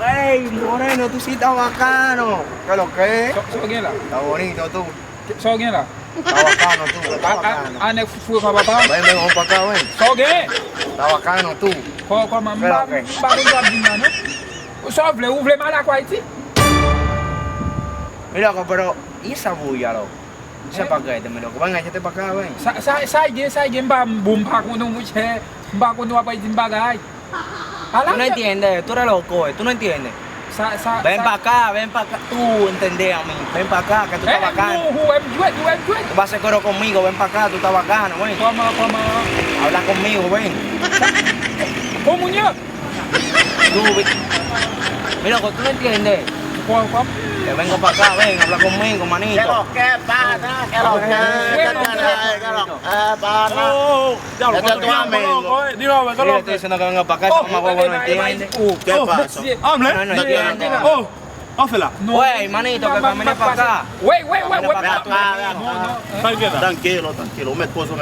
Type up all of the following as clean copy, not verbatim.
Hey, Moreno, tú sí estás bacano. ¿Qué es lo que es? ¿Sos quién la? Está bonito tú. ¿Sos quién la? Está bacano tú. Está bacano. ¿Ane fue para papá? Ven, ven, vamos para acá, ven. ¿Sos qué? Está bacano tú. Quoi, ma mba non? Sauf le ouvre mal à quoi ici? Mira, loco, pero ¿y esa bulla, loco? Ese paquete, mi loco. Ven, échate para acá, ven. Sa gen ba boom pa ko nung che ba ko nung pa din bagay. Tú no entiendes, tú eres loco, tú no entiendes. Ven para acá, tú entendés a mí. Ven para acá, que tú estás bacano. Tú vas a hacer coro conmigo, ven para acá, tú estás bacano, ven. Como Habla conmigo, ven. como niya? Tú, mira, loco, tú no entiendes. Como Que vengo para acá, ven, habla conmigo, manito. ¿Qué pasa? ¿Qué lo que Este es tu amigo. Mira, estoy diciendo que venga para acá, ese mamá huevo no entiende. ¿Qué pasa? No, no entiende. Güey, manito, que camine para acá. Wait. Tranquilo. Me esposo.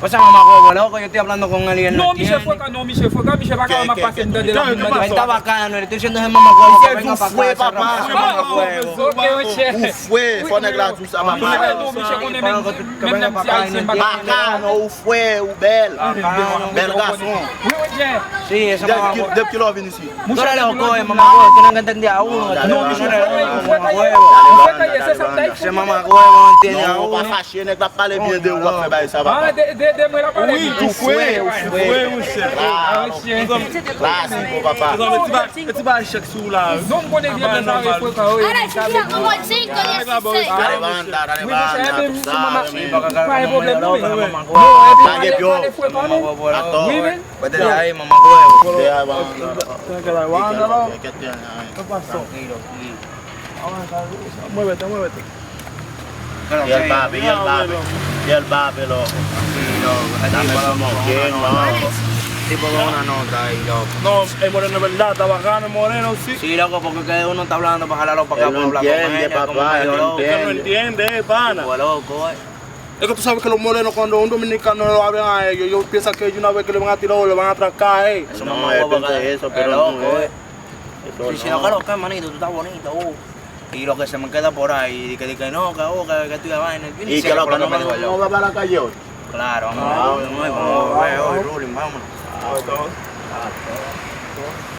Pues ese mamá huevo, loco, yo estoy hablando con él y él no Non, Michel entiende. Foucault, Michel va quand même passer de la Él está bacano, le estoy diciendo a ese mamá huevo que venga para acá. Ese mamá huevo. Fue, fue negra tout ça, maman. Bacano, ou fue, ou belle. Bel garçon. Sí, ese mamá huevo. Depuis qu'il est venu ici. Tú eres loco, mamá huevo, tienen que entender a uno. Dale, No, dale, Michel dale, es dale, loco, mamá dale, huevo. Ese mamá huevo no entiende a Non, uno. pas fâché, nèg la parler bien de ou après bail ça va. Ah, de moi la parler. Oui, ou fue, Clásico, papá. Non connais bien les arrêts Foucault. Ahora, si quiero como el 5, 16. Dale banda, tú sabes. Pas un problème, non, mais Mamá non, huevo. Dale, elle yo. parle Foucault, non? Mamá huevo, loco. Oui, mais Vete de ahí, mamá huevo. Deja banda. ¿Qué tiene ahí? Tranquilo, sí. Muévete. Y el papi, loco. Dame como quien, loco. Tipo de una nota ahí, loco. No, el Moreno es verdad, está bacano el Moreno, sí. Sí, loco, porque que uno está hablando para jalarlo para acá, Él para no hablar con entiende, él, como papá, medio él no loco. Usted no entiende, pana. Pues loco, Es que tú sabes que los morenos cuando un dominicano lo hablan a ellos piensan que ellos una vez que le van a tirar o le van a atracar, Eso No, mamá él huevo, piensa que- eso, que pero loco, no es. Sí, sí, no, que loco, manito, tú estás bonito, Y lo que se me queda por ahí, que no, que estoy de vaina. Yo ni Y sé que lo por que qué me dijo el no loco. va para la calle hoy. Claro, vamos a ver, vamos a ver, hoy, ruling, vámonos. Ah,